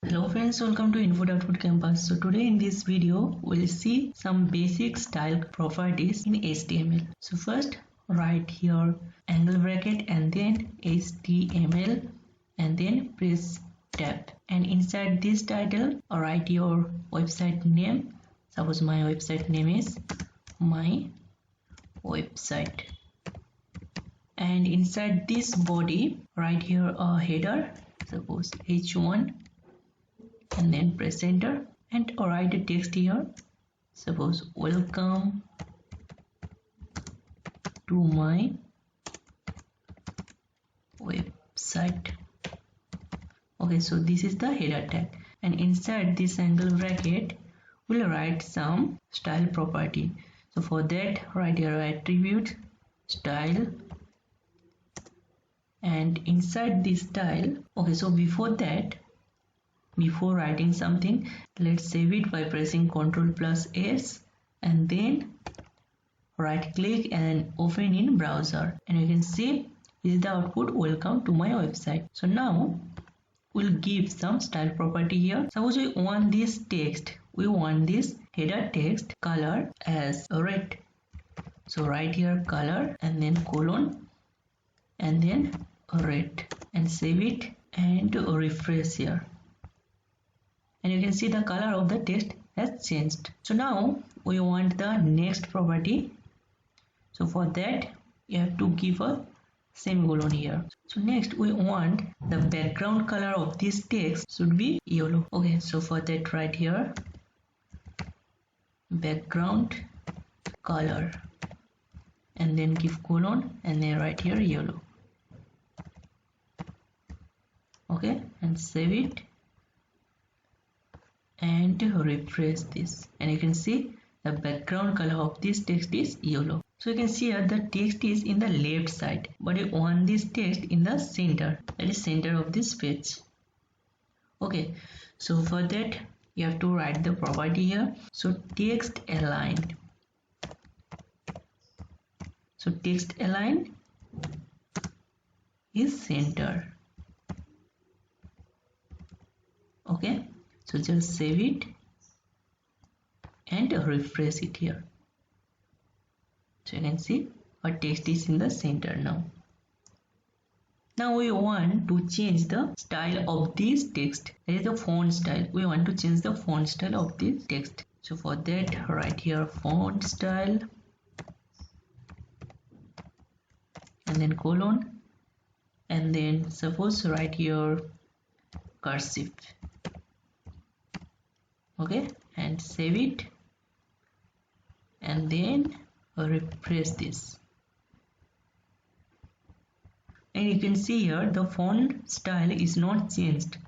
Hello friends, welcome to Input-Output Campus. So today in this video, we'll see some basic style properties in HTML. So first, write here angle bracket and then HTML and then press tab. And inside this title, write your website name. Suppose my website name is my website. And inside this body, write here a header, suppose h1, and then press enter and write a text here, suppose welcome to my website. Okay, so this is the header tag, and inside this angle bracket we'll write some style property. So for that, write your attribute style, and inside this style, okay, so before writing something, let's save it by pressing Ctrl+S and then right click and open in browser, and you can see this is the output, welcome to my website. So now we'll give some style property here. Suppose we want this text, we want this header text color as red. So write here color and then colon and then red and save it and refresh here. And you can see the color of the text has changed. So now we want the next property. So for that you have to give a semicolon here. So next we want the background color of this text should be yellow. Okay, so for that write here background color and then give colon and then write here yellow. Okay, and save it and refresh this, and you can see the background color of this text is yellow. So you can see here the text is in the left side, but you want this text in the center, that is center of this page. Okay, so for that you have to write the property here. So text align. So text align is center. Okay, so just save it and refresh it here. So you can see our text is in the center now. Now we want to change the style of this text, that is the font style. We want to change the font style of this text. So for that write here font style and then colon and then suppose write here cursive. Okay, and save it and then refresh this, and you can see here the font style is not changed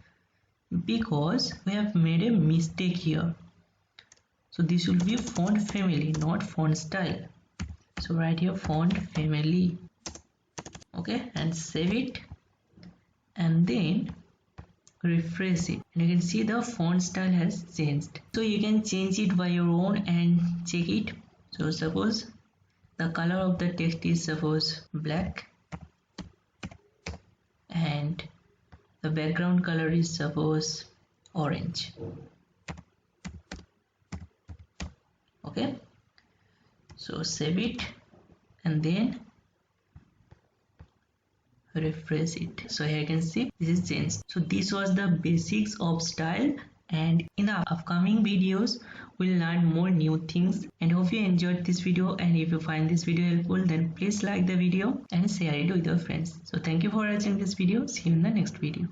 because we have made a mistake here. So this will be font family, not font style. So write here font family. Okay, and save it and then refresh it, and you can see the font style has changed. So you can change it by your own and check it. So suppose the color of the text is suppose black and the background color is suppose orange. Okay, so save it and then refresh it. So here you can see this is changed. So this was the basics of style, and in the upcoming videos we'll learn more new things, and hope you enjoyed this video. And if you find this video helpful, then please like the video and share it with your friends. So thank you for watching this video. See you in the next video.